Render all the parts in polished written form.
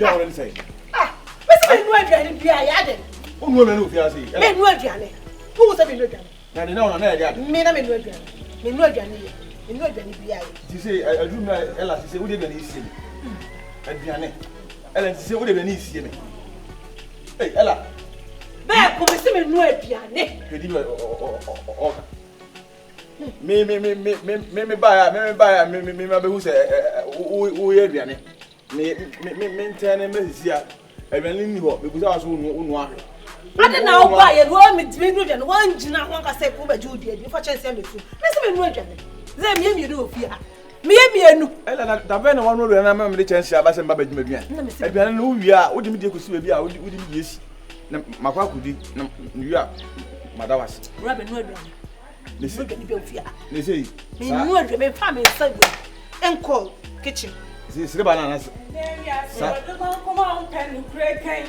can already say. Ah, Mr. Benway, be I added. Who will know if you see? Benway, who was a Benway? Now, no, no, no, Mina Benway, Benway, you say, I do my Ella, say, would you even see me? And Diane, Ellen, say, would you even see me? Hey, Ella. There, come and see me, no, Piane. Me buy, who say, who are Diane? Me turn a message here. I really knew what because I was one. I don't know why you want me to be and one Gina one can say, Puma Judy, if I chance them to. Listen, then you do fear. Me and Ella, the man one road and I'm the chance I was in Babbage again. I don't know we are. What do you mean? Could be out with this? Maka could be New York. Madawas. Rabbit, no, this is fear. They say, you remain family and call kitchen. This is bananas. Come on, pen, crack.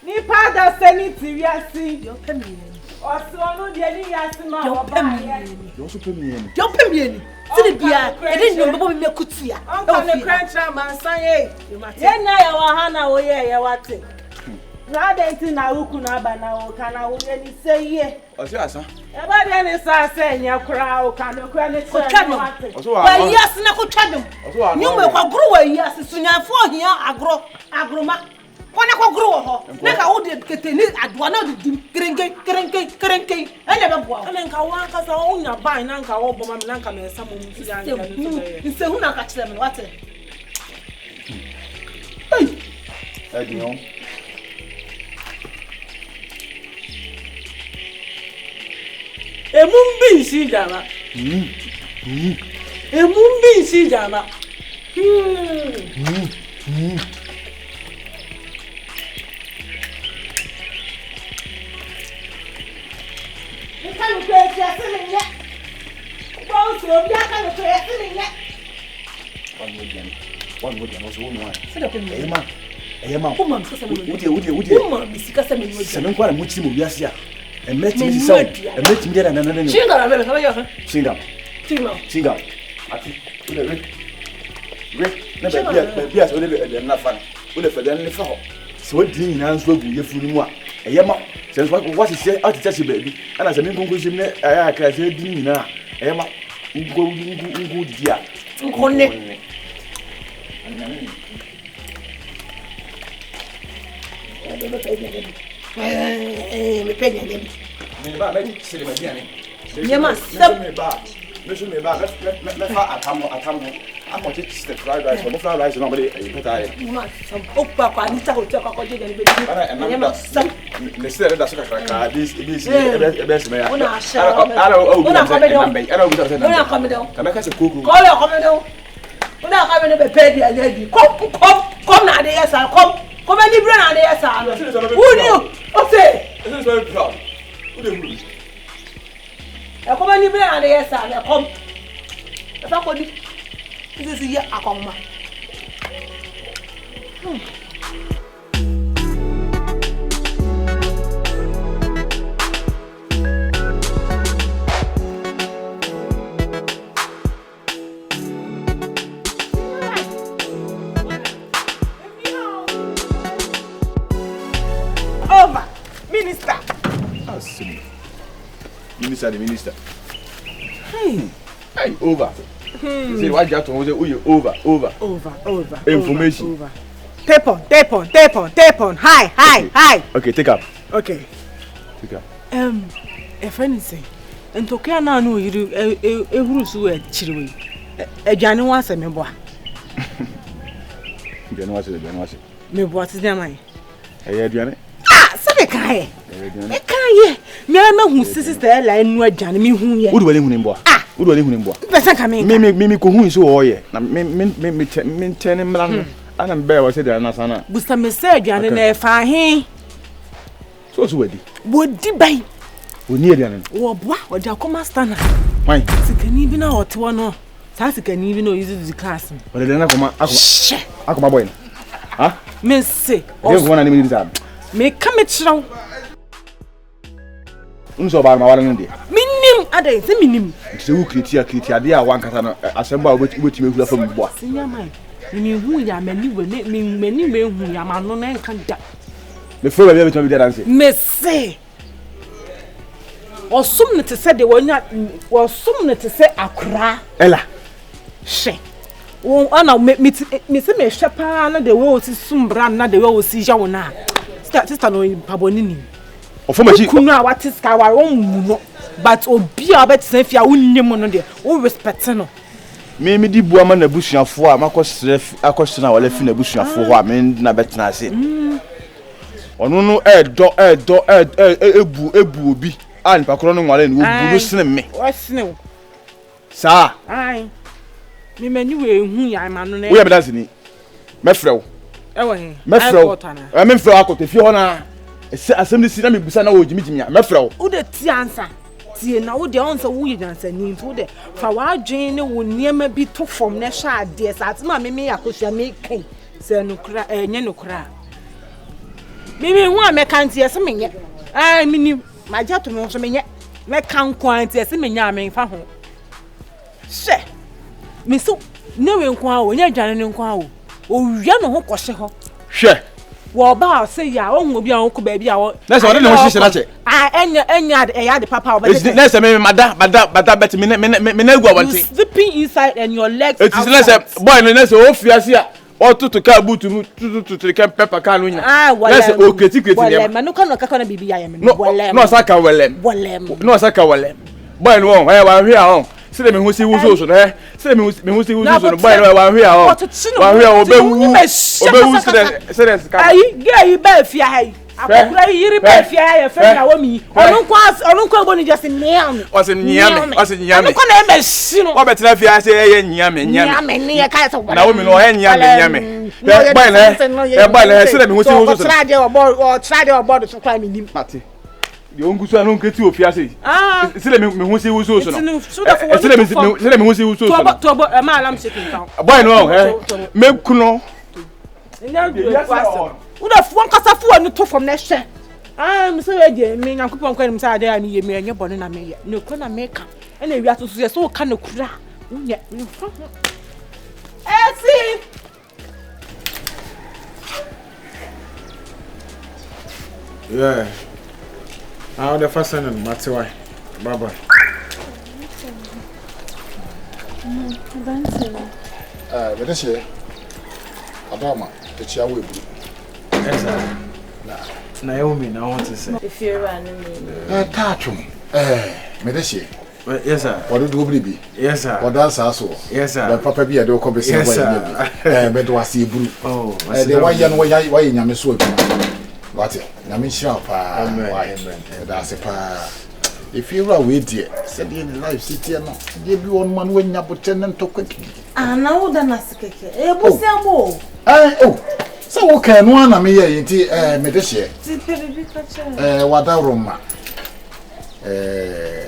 Ni pada seniti wiasi. Yo pemi. Oso no de ni wiasi ma o ba ye. Yo so pemi ni. Yo pemi ni. Sini bia, e dey no bo me kutia. O na krantra man san ye. Ye na ya wa ha na wo ye ye wate. Na dey na wuku na ba na wo kana wo ye ni say ye. O se asa. E ba de ni sa say nya kra o kana kra ni say. Wa yes na ko twadum. Nyume kwa gro wa yes sunyafo hia agroma. Kona kwa gro ho na ka wo de keteni adwa na de krenke ele be boa ele nka wa nka sa wo nya ban na nka wo bo ma na nka me sa mo mu ya ya nse hu na ka kire me wate edi no emumbi si jama emumbi si jama One would also one. Sit up in the man. Emma, woman, would seven quite a much more yes, and met me so and met me there and another. Sing up. Yes, enough fun. Would have done the fall. So what did you answer you for? A yamma, since what is said, I'll tell you, baby. And as a main conclusion, I can say, Dina, Emma, go good, dear. I'm going to teach the fried rice. The fried rice is nobody. You must some opera. I need to go to a they said that's a this best man. I don't come now, yes, I'll come and live around there, sir. Who knew? Okay, this is very proud. Who do you I come and live around there, sir. I come. If I could, this is here, I come. Over, Minister. Minister. Hey, over. See what you have to do? Over. Information. Over. Tape on. Hi. Okay, take up. Okay. Take up. If anything, and Tokia now know you do a rusu at Chiri. A January was a member. January. Me what is their mind? Hey, Sabekai. Me I know who sister line no Jan me hu ye. Who do we mbo? Who do we mbo? Person come me ko hu so oye. Na me ten mlan. Ana be wa say there na sana. Busta me say aduane na e fa he. So wadi. Wodi bai. Oni aduane. Wo boa, wo da koma stana. Why? Sikani bi na hote no. Sa sikani bi no use the class. Wo da na koma akoma boy. Ha? Me say. O go na ni mi say. Me come chiraw. Unso ba ma wala ndi. Minim adai se minim. Se wu kritia dia wan kata no asemba obetime hula fam boa. Sinya mai. Me hu ya mani we me hu ya ma no na nka da. Me fo ba be be dance. Me say. Osum ne te se de wonya osum ne te se akra. Ella. She. Won ana me se me hwe pa na de wo si sumbra na de wo si ja wona. Sister no paboni ni. Ofomachi. Kunu a what is ka wa won mu no. But obi a betin fia wonnim no de. Wo respect no. Me di bua ma na busuafo a makosre na wala fi na busuafo ho a me na betina ase. Ono no ebu obi a nipa kro no nwale no obu no sene me. Wo sene wo. Sa. Ai. Me mani we hu ya ma no na. Wo ya bedanse ni. Mefrɛ wo. Ewo he. Mefrɛ wo. Mefrɛ wo akoto fi ho na. Asem ni si na me busa na wo jimijimi a. Mefrɛ wo. Wo de ti ansa. Tie na wo de onse wo yi dansa ni wo de fa wa dwen ne wo niema bi to fom na hwa ade sa atema me yakosua me kan se no kra enye no kra me hu a me kan tie se menye ai mini maja to me so menye me kan kwan tie se menye a me fa ho she me so ne we nkwa wo nya dwane ne nkwa wo owia no ho kɔhye ho hwe wo ba say ya wo hu obi a wo ko ba bi a wo na se wo de ne ho hye na che enya ya de papa na se me mada bet me na gu awante sleeping inside and your legs it is na se boy no na se o fiase a o tutu ka butu mu tutu kan pepper kan no nya na se o kreti ne ma no kan no ka na bibi ya me no saka welem no saka welem boy no wa hwe a on se me hu si wuzo so na se me hu si wuzo so no boy no wa hwe a on wa hwe a obewu se ka ai gay ba fia hai akokura yiri ba fia ya fe na wo mi onu kwa go ni just nyam o se nyam onu kwa na e meshi no o betra fia se ye nyam ni ya ka so na wo mi no he nyam boy na se me hu si wuzo so trade obo do so kwa mi nim ati de ongusu anu nketi ofia se se me hu si wuzo so no se me hu si wuzo so to ma alam shaking down boy no me kuno Uda fuan kasa fuan no to from na hwe me say we dey me nyankopon kwa nim say ade ani ye me enye bone na me ye no ko na me ka e na wi atoso ye so ka na kura unye esi yeah how the first one mate why baba but this year adama the chia we bu na you mean I want to say if you're running tatum me this year yes sir what do you be yes sir what that's also yes sir the papa be do ko be say why but was e buru oh the why yan why nyame so obi what na me sure pa amen that's a pa if you are with dear said in life city no dey be one man when nyaboten nto kwaki na wo da na sekeke e busiamo oh so wo kan no na me ye nti me de hye ti pebi ka che wada roma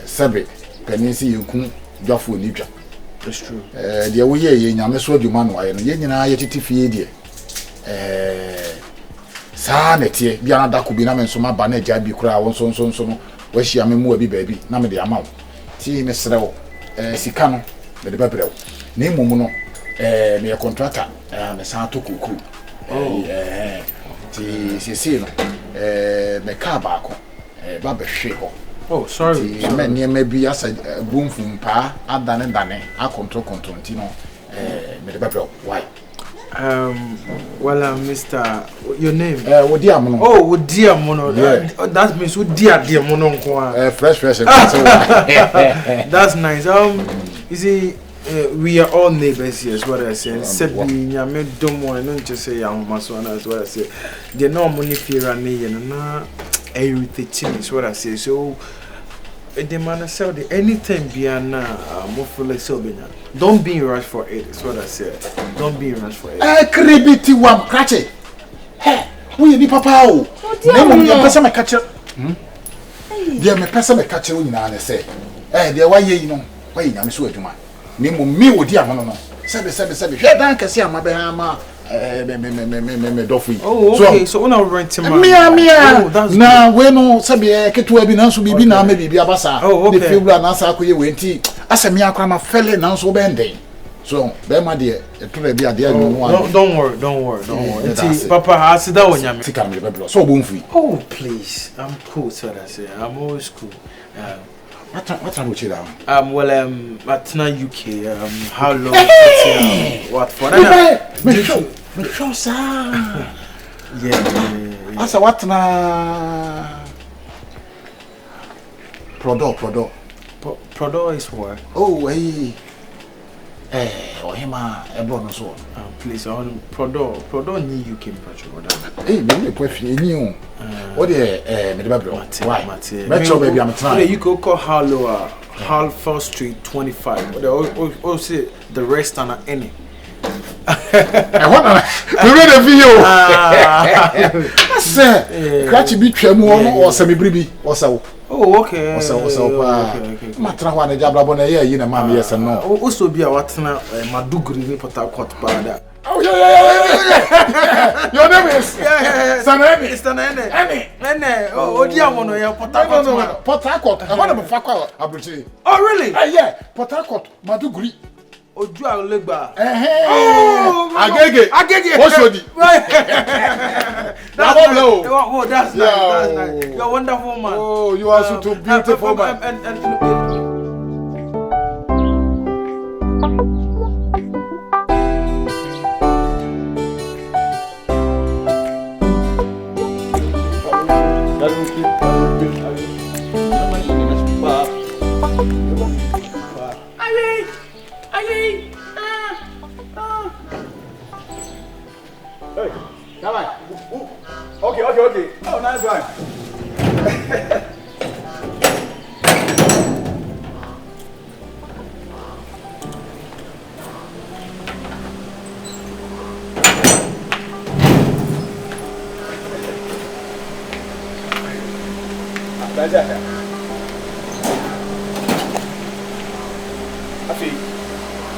sabe penisi yekun dwafo ni dwa that's true de wo ye nyame so adwuma no aye no ye nyina ye titi fie de saa netie bia na dako bi na me nso ma ba na agya bi kura won so no wa hia me mu abi baabi na me de ama wo ti me sere wo sika no me de babrɛ wo na imomu no me ye contractor me san to kuku ti sisi no me ka ba ko ba behwe ho oh sorry me niema bi asa bumfum pa adane a control ti no me de babrɛ wo why well Mr. your name Odiamono oh Odiamono yeah. That means Odiamono nko fresh that's nice you see we are all neighbors here is what I say said we nyame domo I don't just say amaso na is what I say the no money fear and me na everything is what I say so the man sell the anything biana mofule sell benya don't be in rush for it is what I said don't be in rush for it kribiti wam krache he we ni papa o na mo me pesa me kache dia me pesa me kache o nyina na say dia wa ye yi no wa yi nyame so adwuma ni mo mi Odiamono no sebe hwe dan kase amabe ha ma me dofu oh okay so una rent him mia na we no sebe ketua bi na so bibi na ma bibi abasa the fibra na sa akoye wenti asa mia kwa ma fele na so benden So, be my dear, to be a dear no. Don't worry. See, Papa, I sit down on Take me the so boom free. Oh, please. I'm cool, so I say. I'm always cool. What time would you down? Well, at UK, how long? What for? Me show sir. Yeah. Asa what na? Prodo is what? Oh, hey. Ohima, ebro so. Please, Prodo ni UK impression. Hey, me go fi eni o. What the me dey bro. Why? Metro baby I'm trying. You could call Hallow, Halford Street 25. But they all say the rest are not any. I want to read the video. I say, catch me tremor or semi bribi or so. Oh, okay. Okay. Matra one a jabra bona here, MAAME, yes and no. Also be a watna, Madugri, Port Harcourt, Pada. Oh, yeah. Your name is? Yeah. STUNNA. Oh, ODIAMONO, Port Harcourt. I want to be Fakwa, Abuchi. Oh, really? Yeah, Port Harcourt, Madugri. Ojua Legba. Agege. What's your name? That's nice. You're a wonderful man. Oh, you are so beautiful man. Hey, come on. Okay. Oh, nice one.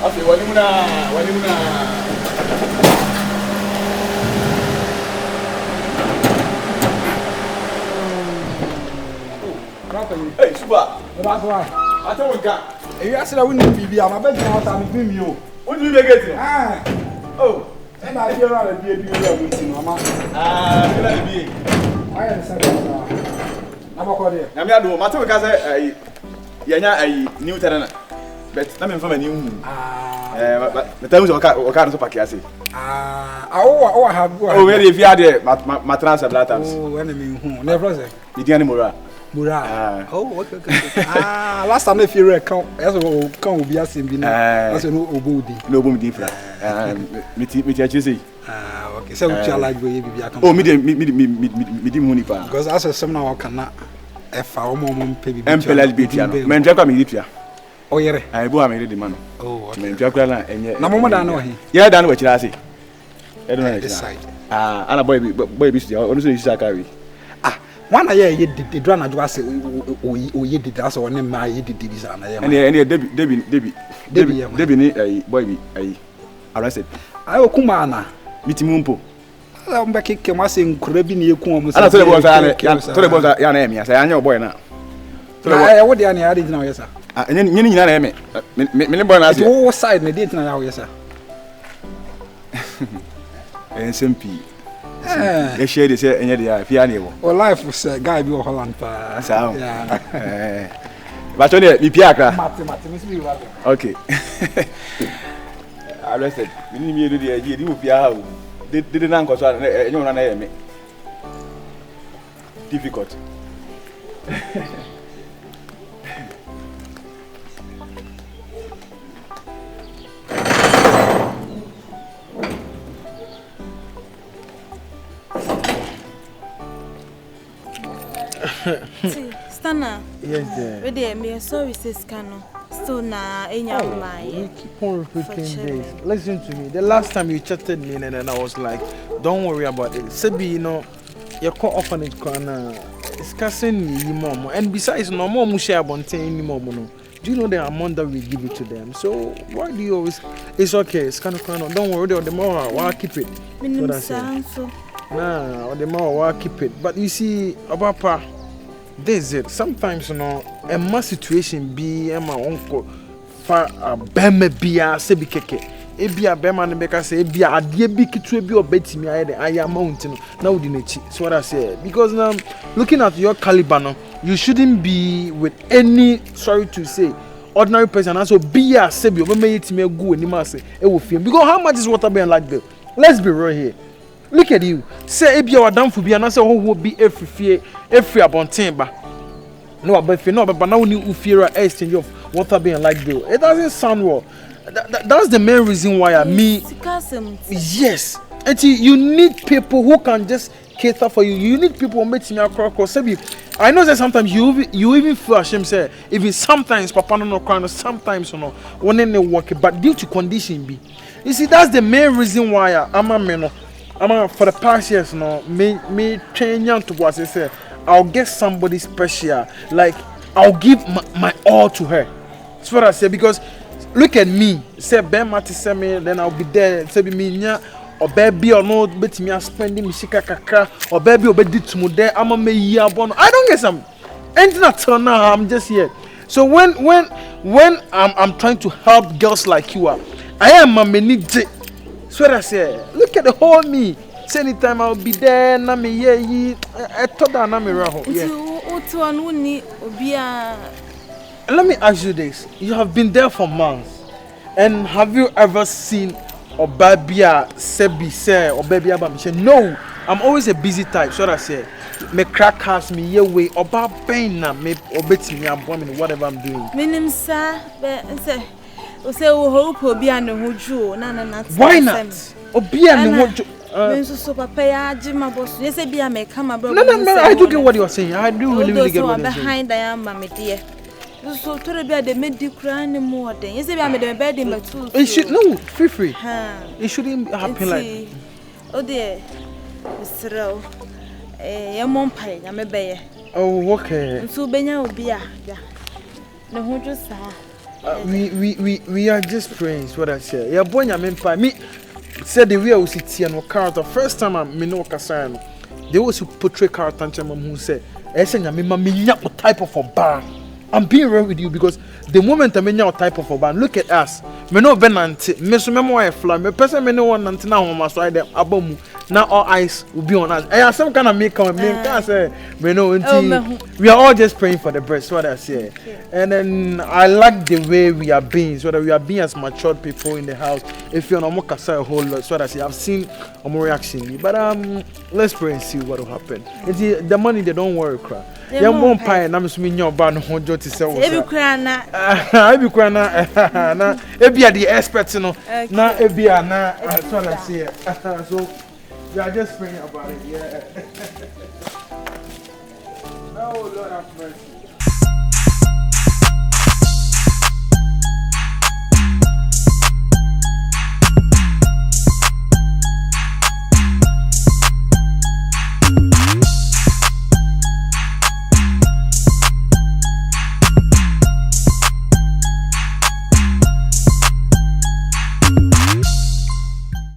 Afi, walimuna. Hey, Super. That's why. I tell you, guy. You asked that we need to I'm begging out and bring you. What do you make it? Oh. And I hear out a baby meeting, Mama. I am saying, I'm called here. I'm not doing matter because I new tenant. But I'm from a new. But the times of Ocardo Paciasi. I have. Oh, really? If you had my transfer letters. Oh, enemy who never say. Idiani Mura. Oh, okay. Last time if you come, as a come will be as in as a no obudi. No boom different. Me say. Okay. So which I like we be come. Oh, me munipa. Because as a some now cannot if our mom pay. MPL BT. Men draka me ditwa. Oh, yeah. I go am ready man. Oh, okay. Men draka na enye. Na mama da no he. Yeah, da no we kira say. This side. Ana boy bi see. Onu so isi carry. One year the drone I just say o ye did as on ma ye did this and any Debbie ni boy bi arrested. I kuma na mitimumpo. Ala mba keke ma se nkura bi na eku omo ana tole bonza ya na emi asa anya boy na. I wo dia na ya dey na yesa. Nyini nyina na emi. Me boy na ase. Wo side na dey na ya yesa. SMP. They share this any day. Piano. Or life was a guy be Holland pa. Yeah. But only be piaka. Okay. Arrested. We need me to the idea you pia. Didn't uncle so you know na me. Difficult. STUNNA. Yes, dear. Ready, me sorry, sis Cano. Still na enya my. You keep on repeating this. Listen to me. The last time you chatted me and then I was like, don't worry about it. Sebi, you know, your orphanage corner is casting me mom. And besides, no more musha bonte anymore. Do you know the amount that we give it to them? So why do you always? It's okay. It's kind of don't worry. The more I'll keep it. Nah, the more I'll keep it. But you see, Abapa. This is it. Sometimes, you know, a mass situation be my uncle fa bema bia se bi keke ebia bema ne beka say ebia ade bi kitu bi obetimi aye de aya mount no na wodi nachi so what I say because now looking at your caliber no you shouldn't be with any sorry to say ordinary person and so be a sebi obema yetimi agu anima say e wo fie because how much is water being like this? Let's be real here. Look at you. Say ebia wadamfo bia na say ho bi efifie efri abonten ba no abafi no but now you fear exchange of water being like this. It doesn't sound well. That's the main reason why yes. And you need people who can just cater for you. You need people who make me across. I know that sometimes you even feel ashamed. Say even sometimes Papa no crying, sometimes you know when they work, but due to condition be. You see, that's the main reason why I'm for the past years no me train young to what I say. I'll get somebody special. Like I'll give my all to her. That's what I say because. Look at me. Say Ben Mati say me, then I'll be there. Say be me nya or baby or no bet me spending me shika kakra or baby or be to me there. I'm a me year born. I don't get some. Anything at all now. I'm just here. So when I'm trying to help girls like you are, I am a many. So I say, look at the whole me. Say anytime I'll be there. Na me ye. I thought that na me raho. Let me ask you this. You have been there for months. And have you ever seen Obabia Sebi say or baby Abamisha? No. I'm always a busy type. So I say, me crack house me ye way Oba pain na me obeti me I'm bombing whatever I'm doing. Minim sir, say hope Obia no hoju na. Why not? Obia no hoju. So papa ya jima boss. You say bia me come abroad. No, I do get what you are saying. I do really get what you're saying. Behind I am my dear. So to be the medical more than you say I made a bed in my tools. It should no free. It shouldn't happen like oh dear Mr. Your mom pie, I'm a bear. Oh, okay. So Benya will be yeah. No who just we are just praying, what I say. Your boy I'm pie. Me said the way I was sitting no character. First time I know Casan, they was to portray character who said, I said I'm a type of a bar. I'm being real with you because the moment I mean your type of a band, look at us. Me no venant, me so memoir fly, me person me no one until now on my side abomu. Now all eyes will be on us. I have some kind of make on me. Can't say me no until we are all just praying for the best. What I say, and then I like the way we are being, so that we are being as matured people in the house. If you're not more a whole lot, so what I say, I've seen a more reaction. But let's pray and see what will happen. The money they don't worry, cry. Yeah, mom pie and I'm assuming your band won't to sell. Every crana, every crana, Ebia the experts, you know, now Ebia, that's what I say. So we are just praying about it, yeah. Oh, Lord have mercy.